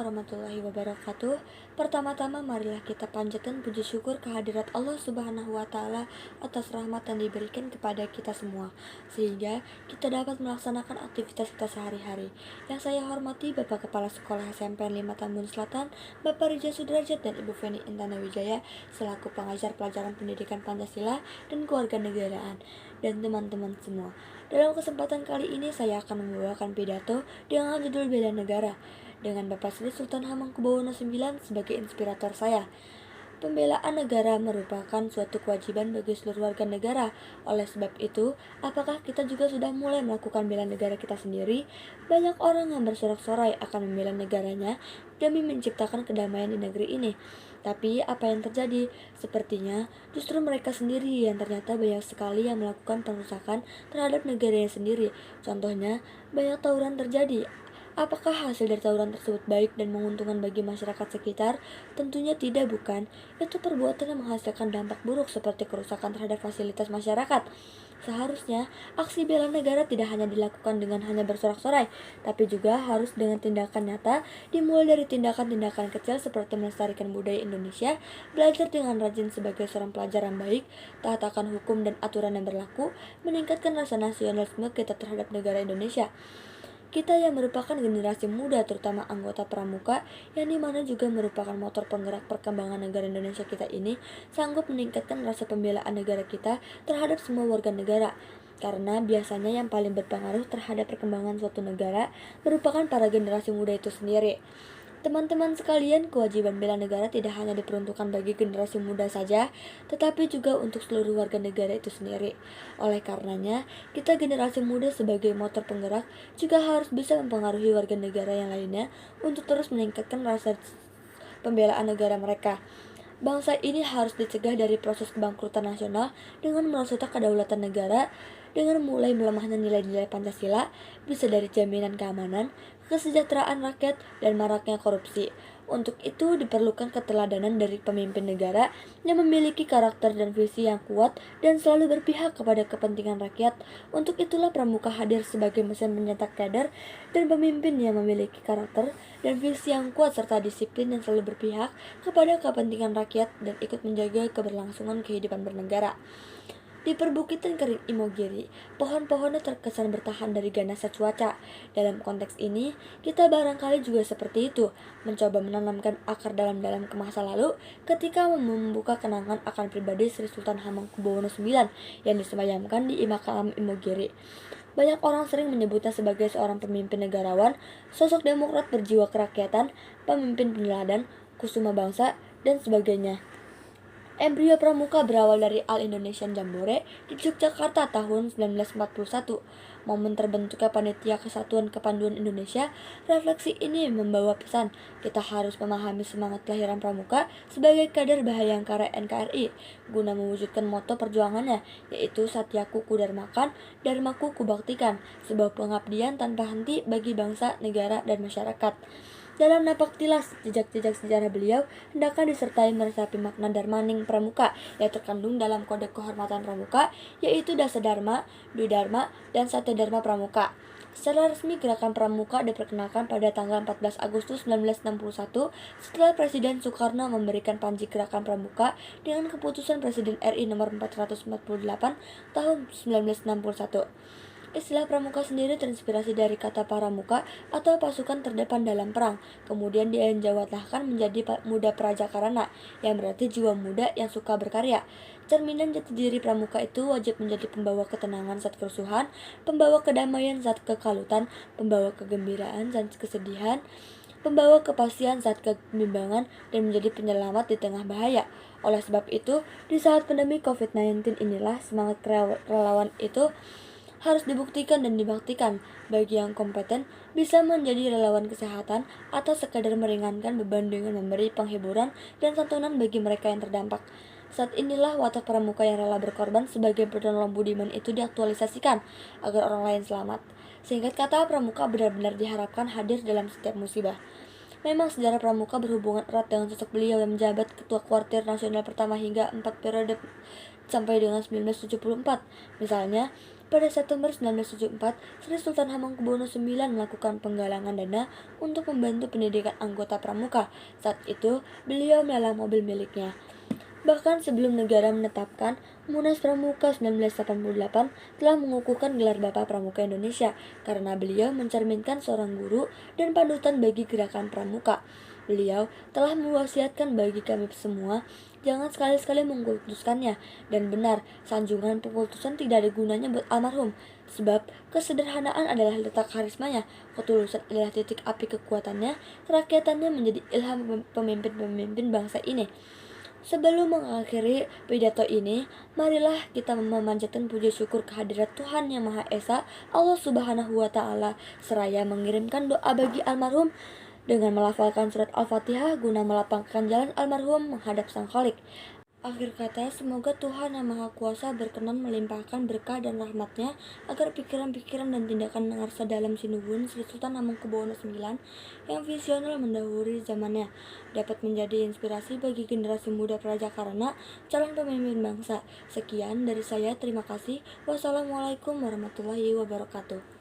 warahmatullahi wabarakatuh. Pertama-tama marilah kita panjatkan puji syukur kehadirat Allah Subhanahu wa taala atas rahmat yang diberikan kepada kita semua sehingga kita dapat melaksanakan aktivitas kita sehari-hari. Yang saya hormati Bapak Kepala Sekolah SMP 5 Tambun Selatan, Bapak Rija Sudrajat dan Ibu Feni Intana Wijaya selaku pengajar pelajaran pendidikan Pancasila dan kewarganegaraan dan teman-teman semua. Dalam kesempatan kali ini saya akan membawakan pidato dengan judul Bela Negara dengan Bapak Sri Sultan Hamengkubuwono IX sebagai inspirator saya. Pembelaan negara merupakan suatu kewajiban bagi seluruh warga negara. Oleh sebab itu, apakah kita juga sudah mulai melakukan bela negara kita sendiri? Banyak orang yang bersorak-sorai akan membela negaranya demi menciptakan kedamaian di negeri ini. Tapi apa yang terjadi? Sepertinya justru mereka sendiri yang ternyata banyak sekali yang melakukan perusakan terhadap negaranya sendiri. Contohnya, banyak tawuran terjadi. Apakah hasil dari tawuran tersebut baik dan menguntungkan bagi masyarakat sekitar? Tentunya tidak, bukan. Itu perbuatan yang menghasilkan dampak buruk seperti kerusakan terhadap fasilitas masyarakat. Seharusnya, aksi bela negara tidak hanya dilakukan dengan hanya bersorak-sorai, tapi juga harus dengan tindakan nyata, dimulai dari tindakan-tindakan kecil seperti melestarikan budaya Indonesia, belajar dengan rajin sebagai seorang pelajar yang baik, taat akan hukum dan aturan yang berlaku, meningkatkan rasa nasionalisme kita terhadap negara Indonesia. Kita yang merupakan generasi muda, terutama anggota pramuka, yang dimana juga merupakan motor penggerak perkembangan negara Indonesia kita ini, sanggup meningkatkan rasa pembelaan negara kita terhadap semua warga negara. Karena biasanya yang paling berpengaruh terhadap perkembangan suatu negara merupakan para generasi muda itu sendiri. Teman-teman sekalian, kewajiban bela negara tidak hanya diperuntukkan bagi generasi muda saja, tetapi juga untuk seluruh warga negara itu sendiri. Oleh karenanya, kita generasi muda sebagai motor penggerak juga harus bisa mempengaruhi warga negara yang lainnya untuk terus meningkatkan rasa pembelaan negara mereka. Bangsa ini harus dicegah dari proses kebangkrutan nasional dengan merosotnya kedaulatan negara, dengan mulai melemahnya nilai-nilai Pancasila, bisa dari jaminan keamanan, kesejahteraan rakyat, dan maraknya korupsi. Untuk itu diperlukan keteladanan dari pemimpin negara yang memiliki karakter dan visi yang kuat dan selalu berpihak kepada kepentingan rakyat. Untuk itulah Pramuka hadir sebagai mesin pencetak kader dan pemimpin yang memiliki karakter dan visi yang kuat serta disiplin yang selalu berpihak kepada kepentingan rakyat dan ikut menjaga keberlangsungan kehidupan bernegara. Di perbukitan kering Imogiri, pohon-pohonnya terkesan bertahan dari ganasnya cuaca. Dalam konteks ini, kita barangkali juga seperti itu, mencoba menanamkan akar dalam-dalam ke masa lalu ketika membuka kenangan akan pribadi Sri Sultan Hamengkubuwono IX yang disemayamkan di makam Imogiri. Banyak orang sering menyebutnya sebagai seorang pemimpin negarawan, sosok demokrat berjiwa kerakyatan, pemimpin peneladan, kusuma bangsa, dan sebagainya. Embrio Pramuka berawal dari All Indonesian Jambore di Yogyakarta tahun 1941. Momen terbentuknya Panitia Kesatuan Kepanduan Indonesia, refleksi ini membawa pesan, kita harus memahami semangat kelahiran Pramuka sebagai kader Bhayangkara NKRI, guna mewujudkan moto perjuangannya, yaitu Satyaku Kudarmakan, Dharmaku Kubaktikan, sebuah pengabdian tanpa henti bagi bangsa, negara, dan masyarakat. Dalam napak tilas jejak-jejak sejarah beliau hendaknya disertai meresapi makna Dharmaning Pramuka yang terkandung dalam Kode Kehormatan Pramuka, yaitu Dasa Dharma, Dwi Dharma, dan Satya Dharma Pramuka. Secara resmi Gerakan Pramuka diperkenalkan pada tanggal 14 Agustus 1961 setelah Presiden Soekarno memberikan panji Gerakan Pramuka dengan keputusan Presiden RI nomor 448 tahun 1961. Istilah pramuka sendiri terinspirasi dari kata paramuka atau pasukan terdepan dalam perang. Kemudian dianjawantahkan menjadi muda prajakarana, yang berarti jiwa muda yang suka berkarya. Cerminan jati diri pramuka itu wajib menjadi pembawa ketenangan saat kerusuhan, pembawa kedamaian saat kekalutan, pembawa kegembiraan saat kesedihan, pembawa kepastian saat kebimbangan, dan menjadi penyelamat di tengah bahaya. Oleh sebab itu, di saat pandemi COVID-19 inilah semangat relawan itu harus dibuktikan dan dibaktikan. Bagi yang kompeten, bisa menjadi relawan kesehatan atau sekadar meringankan beban dengan memberi penghiburan dan santunan bagi mereka yang terdampak. Saat inilah watak pramuka yang rela berkorban sebagai penolong budiman itu diaktualisasikan agar orang lain selamat. Singkat kata, pramuka benar-benar diharapkan hadir dalam setiap musibah. Memang sejarah pramuka berhubungan erat dengan sosok beliau yang menjabat Ketua Kuartir Nasional pertama hingga 4 periode sampai dengan 1974. Misalnya, Pada September 1974, Sri Sultan Hamengkubuwono IX melakukan penggalangan dana untuk membantu pendidikan anggota pramuka. Saat itu, beliau melelang mobil miliknya. Bahkan sebelum negara menetapkan, Munas Pramuka 1988 telah mengukuhkan gelar Bapak Pramuka Indonesia karena beliau mencerminkan seorang guru dan panutan bagi gerakan pramuka. Beliau telah mewasiatkan bagi kami semua, jangan sekali-sekali mengkultuskannya. Dan benar, sanjungan pengkultusan tidak ada gunanya buat almarhum. Sebab kesederhanaan adalah letak karismanya, ketulusan adalah titik api kekuatannya, kerakyatannya menjadi ilham pemimpin-pemimpin bangsa ini. Sebelum mengakhiri pidato ini, marilah kita memanjatkan puji syukur kehadirat Tuhan Yang Maha Esa, Allah Subhanahu wa Ta'ala, seraya mengirimkan doa bagi almarhum dengan melafalkan surat Al-Fatihah guna melapangkan jalan almarhum menghadap Sang Khalik. Akhir kata, semoga Tuhan Yang Maha Kuasa berkenan melimpahkan berkah dan rahmatnya agar pikiran-pikiran dan tindakan ngarsa dalam Sinuhun Sri Sultan Hamengkubuwono IX yang visioner mendahului zamannya dapat menjadi inspirasi bagi generasi muda Prajakarna, calon pemimpin bangsa. Sekian dari saya, terima kasih. Wassalamualaikum warahmatullahi wabarakatuh.